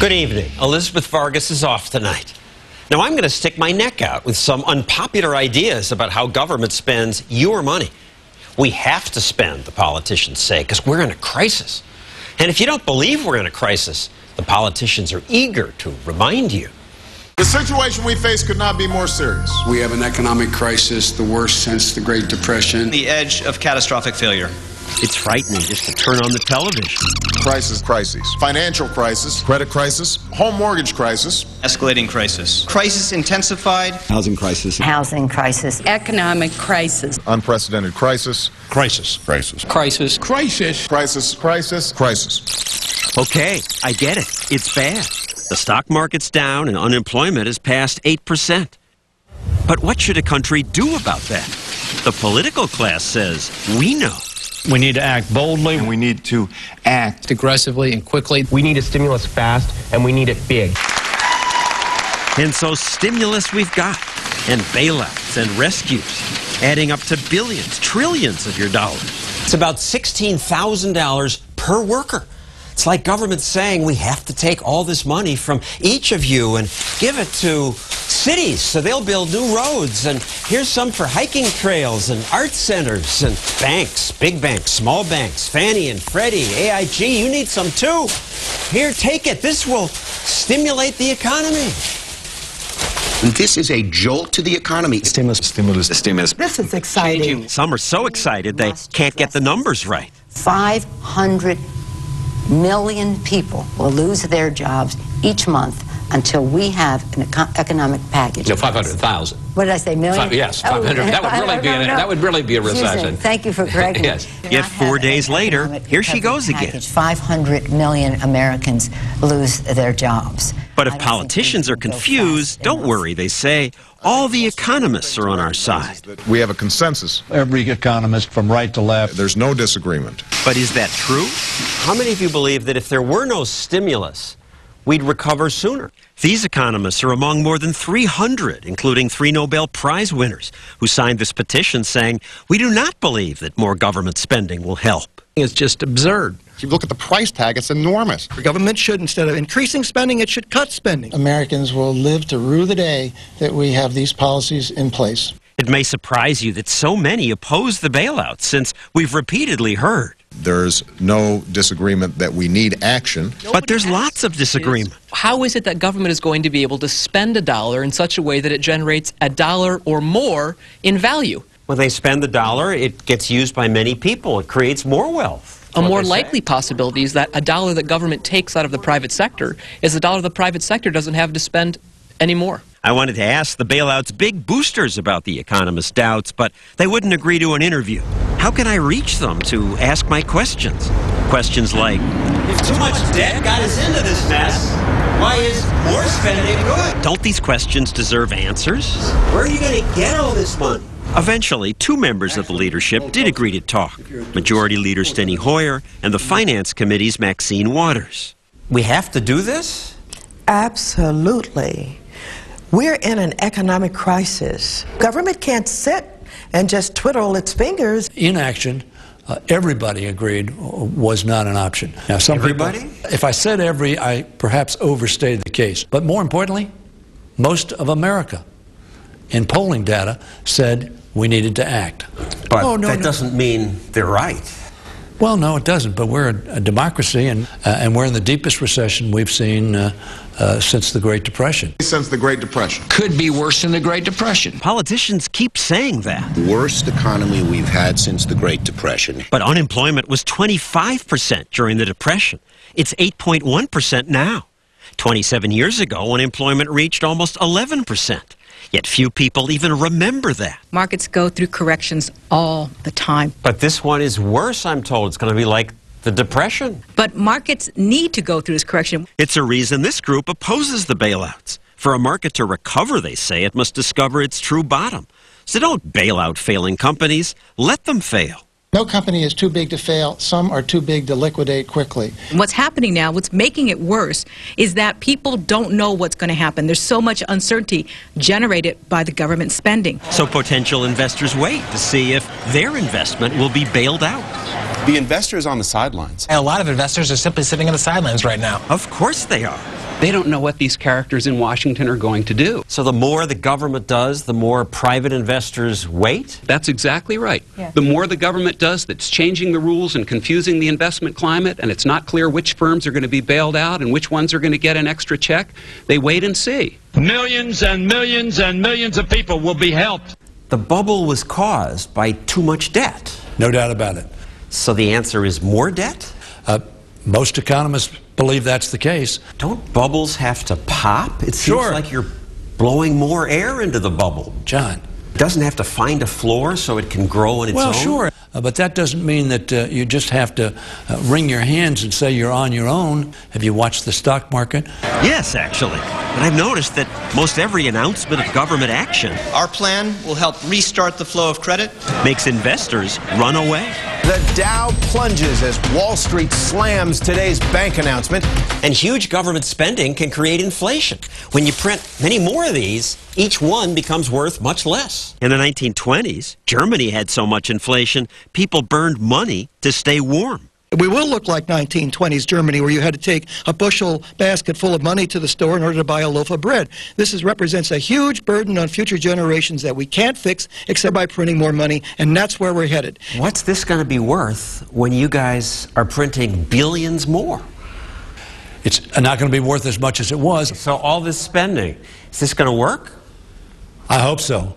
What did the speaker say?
Good evening. Elizabeth Vargas is off tonight. Now, I'm going to stick my neck out with some unpopular ideas about how government spends your money. We have to spend, the politicians say, because we're in a crisis. And if you don't believe we're in a crisis, the politicians are eager to remind you. The situation we face could not be more serious. We have an economic crisis, the worst since the Great Depression. The edge of catastrophic failure. It's frightening just to turn on the television. Crises, financial crisis, credit crisis, home mortgage crisis. Escalating crisis. Crisis intensified. Housing crisis. Housing crisis. Economic crisis. Unprecedented crisis. Crisis. Crisis. Crisis. Crisis. Crisis. Crisis. Crisis. Okay, I get it. It's bad. The stock market's down and unemployment is past 8%. But what should a country do about that? The political class says, we know. We need to act boldly. And we need to act aggressively and quickly. We need a stimulus fast, and we need it big. And so stimulus we've got, and bailouts and rescues, adding up to billions, trillions of your dollars. It's about $16,000 per worker. It's like government saying we have to take all this money from each of you and give it to cities so they'll build new roads, and here's some for hiking trails and art centers, and banks, big banks, small banks, Fannie and Freddie, AIG, you need some too. Here, take it. This will stimulate the economy. This is a jolt to the economy. Stimulus. This is exciting. Some are so excited they can't get the numbers right. 500 million people will lose their jobs each month until we have an economic package. No, 500,000. What did I say, million? Yes, 500. That would really be a recession. Thank you for correcting me. Yes. Yet 4 days later, here she goes again. 500 million Americans lose their jobs. But if politicians are confused, don't worry, they say. All the economists are on our side. We have a consensus. Every economist from right to left. There's no disagreement. But is that true? How many of you believe that if there were no stimulus, we'd recover sooner? These economists are among more than 300, including 3 Nobel Prize winners, who signed this petition saying, we do not believe that more government spending will help. It's just absurd. If you look at the price tag, it's enormous. The government should, instead of increasing spending, it should cut spending. Americans will live to rue the day that we have these policies in place. It may surprise you that so many oppose the bailout, since we've repeatedly heard. There's no disagreement that we need action. But there's lots of disagreement. How is it that government is going to be able to spend a dollar in such a way that it generates a dollar or more in value? When they spend the dollar, it gets used by many people. It creates more wealth. A more likely possibility is that a dollar that government takes out of the private sector is a dollar the private sector doesn't have to spend anymore. I wanted to ask the bailout's big boosters about the economist's doubts, but they wouldn't agree to an interview. How can I reach them to ask my questions? Questions like, if too much debt got us into this mess, why is more spending good? Don't these questions deserve answers? Where are you going to get all this money? Eventually, 2 members of the leadership did agree to talk. Majority Leader Steny Hoyer and the Finance Committee's Maxine Waters. We have to do this? Absolutely. We're in an economic crisis. Government can't sit and just twiddle its fingers. Inaction, everybody agreed, was not an option. Now, some Everybody? people, if I said every, I perhaps overstated the case. But more importantly, most of America, in polling data, said we needed to act. But that doesn't mean they're right. Well, no, it doesn't. But we're a democracy, and we're in the deepest recession we've seen since the Great Depression. Since the Great Depression. Could be worse than the Great Depression. Politicians keep saying that. Worst economy we've had since the Great Depression. But unemployment was 25% during the Depression. It's 8.1% now. 27 years ago, unemployment reached almost 11%. Yet few people even remember that. Markets go through corrections all the time. But this one is worse, I'm told. It's going to be like the Depression. But markets need to go through this correction. It's a reason this group opposes the bailouts. For a market to recover, they say, it must discover its true bottom. So don't bail out failing companies. Let them fail. No company is too big to fail. Some are too big to liquidate quickly. What's happening now, what's making it worse, is that people don't know what's going to happen. There's so much uncertainty generated by the government spending. So potential investors wait to see if their investment will be bailed out. The investors on the sidelines. A lot of investors are simply sitting on the sidelines right now. Of course they are. They don't know what these characters in Washington are going to do. So the more the government does, the more private investors wait? That's exactly right. Yeah. The more the government does that's changing the rules and confusing the investment climate, and it's not clear which firms are going to be bailed out and which ones are going to get an extra check, they wait and see. Millions and millions and millions of people will be helped. The bubble was caused by too much debt. No doubt about it. So the answer is more debt? Most economists believe that's the case. Don't bubbles have to pop? It seems like you're blowing more air into the bubble. John. It doesn't have to find a floor so it can grow on its own? Well, sure. But that doesn't mean that you just have to wring your hands and say you're on your own. Have you watched the stock market? Yes, actually. And I've noticed that most every announcement of government action Our plan will help restart the flow of credit. makes investors run away. The Dow plunges as Wall Street slams today's bank announcement. And huge government spending can create inflation. When you print many more of these, each one becomes worth much less. In the 1920s, Germany had so much inflation, people burned money to stay warm. We will look like 1920s Germany, where you had to take a bushel basket full of money to the store in order to buy a loaf of bread. This represents a huge burden on future generations that we can't fix except by printing more money, and that's where we're headed. What's this going to be worth when you guys are printing billions more? It's not going to be worth as much as it was. So all this spending, is this going to work? I hope so.